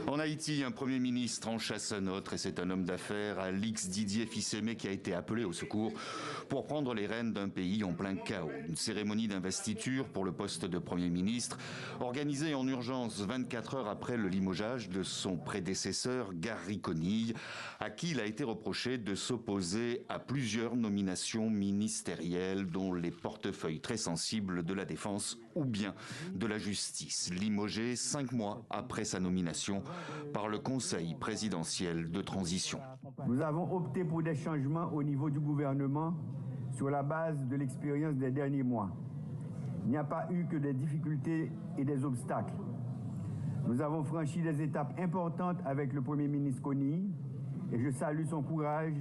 En Haïti, un Premier ministre en chasse un autre et c'est un homme d'affaires, Alix Didier Fils-Aimé, qui a été appelé au secours pour prendre les rênes d'un pays en plein chaos. Une cérémonie d'investiture pour le poste de Premier ministre organisée en urgence 24 heures après le limogeage de son prédécesseur Gary Conille, à qui il a été reproché de s'opposer à plusieurs nominations ministérielles dont les portefeuilles très sensibles de la défense ou bien de la justice. Limogé 5 mois après sa nomination par le Conseil présidentiel de transition. Nous avons opté pour des changements au niveau du gouvernement sur la base de l'expérience des derniers mois. Il n'y a pas eu que des difficultés et des obstacles. Nous avons franchi des étapes importantes avec le Premier ministre Conille et je salue son courage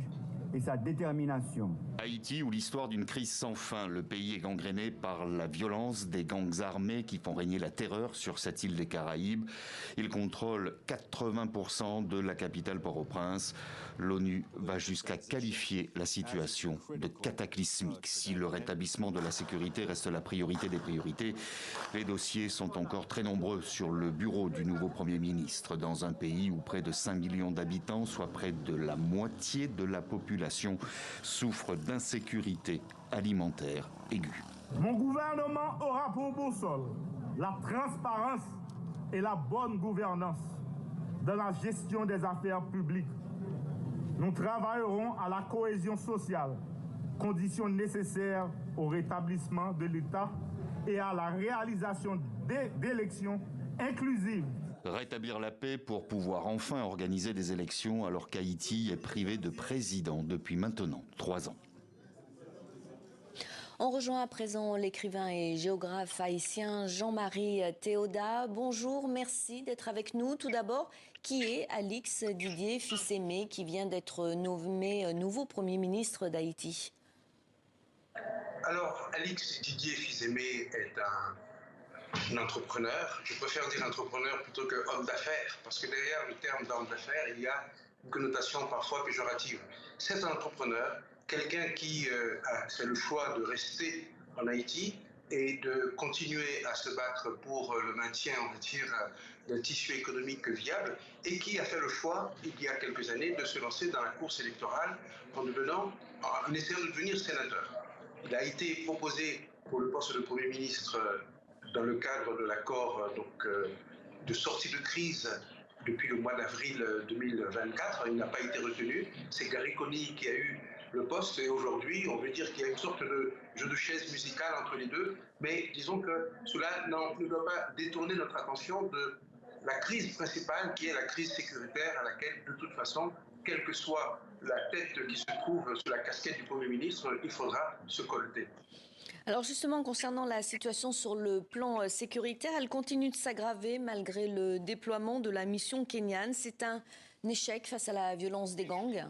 et sa détermination. Haïti, où l'histoire d'une crise sans fin, le pays est gangréné par la violence des gangs armés qui font régner la terreur sur cette île des Caraïbes. Ils contrôlent 80% de la capitale Port-au-Prince. L'ONU va jusqu'à qualifier la situation de cataclysmique. Si le rétablissement de la sécurité reste la priorité des priorités, les dossiers sont encore très nombreux sur le bureau du nouveau Premier ministre. Dans un pays où près de 5 millions d'habitants, soit près de la moitié de la population, souffrent d'insécurité alimentaire aiguë. Mon gouvernement aura pour boussole la transparence et la bonne gouvernance dans la gestion des affaires publiques. Nous travaillerons à la cohésion sociale, condition nécessaire au rétablissement de l'État et à la réalisation d'élections inclusives. Rétablir la paix pour pouvoir enfin organiser des élections alors qu'Haïti est privé de président depuis maintenant 3 ans. On rejoint à présent l'écrivain et géographe haïtien Jean-Marie Théodat. Bonjour, merci d'être avec nous. Tout d'abord, qui est Alix Didier Fils-Aimé qui vient d'être nommé nouveau Premier ministre d'Haïti? Alors, Alix Didier Fils-Aimé est un entrepreneur. Je préfère dire entrepreneur plutôt que homme d'affaires, parce que derrière le terme d'homme d'affaires, il y a une connotation parfois péjorative. C'est un entrepreneur, quelqu'un qui a fait le choix de rester en Haïti et de continuer à se battre pour le maintien, on va dire, d'un tissu économique viable, et qui a fait le choix, il y a quelques années, de se lancer dans la course électorale en essayant de devenir sénateur. Il a été proposé pour le poste de Premier ministre dans le cadre de l'accord de sortie de crise depuis le mois d'avril 2024. Il n'a pas été retenu. C'est Gary Conille qui a eu le poste et aujourd'hui, on veut dire qu'il y a une sorte de jeu de chaises musicales entre les deux. Mais disons que cela ne doit pas détourner notre attention de la crise principale qui est la crise sécuritaire à laquelle, de toute façon, quelle que soit la tête qui se trouve sous la casquette du Premier ministre, il faudra se colter. Alors justement, concernant la situation sur le plan sécuritaire, elle continue de s'aggraver malgré le déploiement de la mission kenyane. C'est un échec face à la violence des gangs?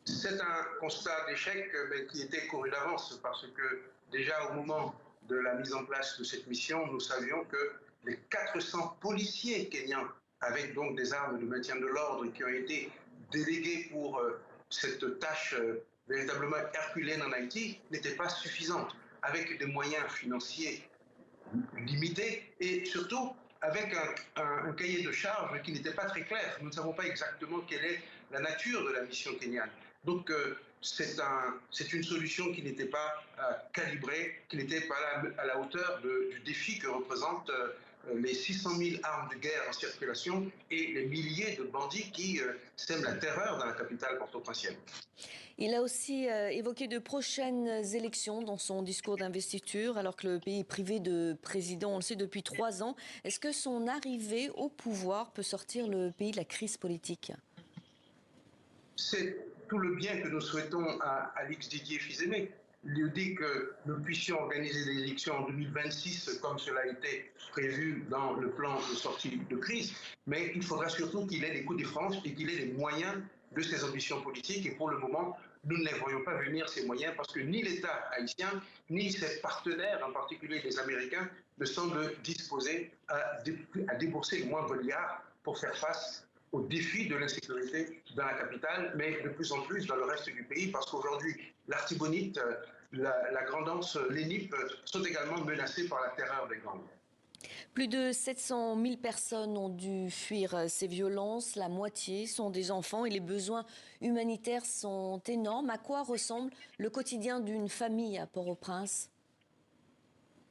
C'est un constat d'échec mais qui était couru d'avance parce que déjà au moment de la mise en place de cette mission, nous savions que les 400 policiers kenyans avec donc des armes de maintien de l'ordre qui ont été délégués pour cette tâche véritablement herculéenne en Haïti n'étaient pas suffisantes, avec des moyens financiers limités et surtout avec un cahier de charges qui n'était pas très clair. Nous ne savons pas exactement quelle est la nature de la mission kenyane. Donc c'est une solution qui n'était pas calibrée, qui n'était pas à la hauteur du défi que représentent les 600 000 armes de guerre en circulation et les milliers de bandits qui sèment la terreur dans la capitale porto-princienne. Il a aussi évoqué de prochaines élections dans son discours d'investiture, alors que le pays est privé de président, on le sait, depuis 3 ans. Est-ce que son arrivée au pouvoir peut sortir le pays de la crise politique? C'est tout le bien que nous souhaitons à Alix Didier Fils-Aimé. L'idée que nous puissions organiser des élections en 2026 comme cela a été prévu dans le plan de sortie de crise, mais il faudra surtout qu'il ait les coups de France et qu'il ait les moyens de ses ambitions politiques et pour le moment, nous ne les voyons pas venir ces moyens parce que ni l'État haïtien, ni ses partenaires, en particulier les Américains, ne semblent disposés à débourser le moindre liard pour faire face au défi de l'insécurité dans la capitale, mais de plus en plus dans le reste du pays, parce qu'aujourd'hui, l'Artibonite, la Grand'Anse, les Nippes sont également menacés par la terreur des gangs. Plus de 700 000 personnes ont dû fuir ces violences. La moitié sont des enfants et les besoins humanitaires sont énormes. À quoi ressemble le quotidien d'une famille à Port-au-Prince ?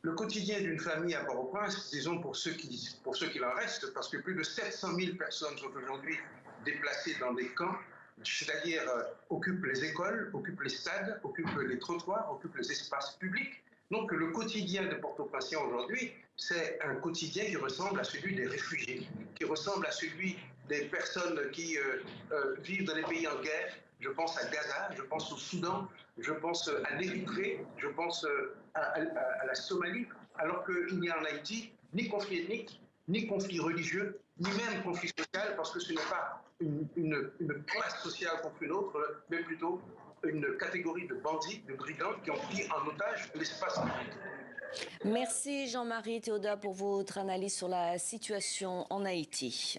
Le quotidien d'une famille à Port-au-Prince, disons pour ceux qu'il en reste, parce que plus de 700 000 personnes sont aujourd'hui déplacées dans des camps, c'est-à-dire occupent les écoles, occupent les stades, occupent les trottoirs, occupent les espaces publics. Donc le quotidien de Port-au-Prince aujourd'hui, c'est un quotidien qui ressemble à celui des réfugiés, qui ressemble à celui des personnes qui vivent dans les pays en guerre. Je pense à Gaza, je pense au Soudan, je pense à l'Érythrée, je pense à la Somalie, alors qu'il n'y a en Haïti ni conflit ethnique, ni conflit religieux, ni même conflit social, parce que ce n'est pas une classe sociale contre une autre, mais plutôt une catégorie de bandits, de brigands qui ont pris en otage l'espace public. Merci Jean-Marie Théoda pour votre analyse sur la situation en Haïti.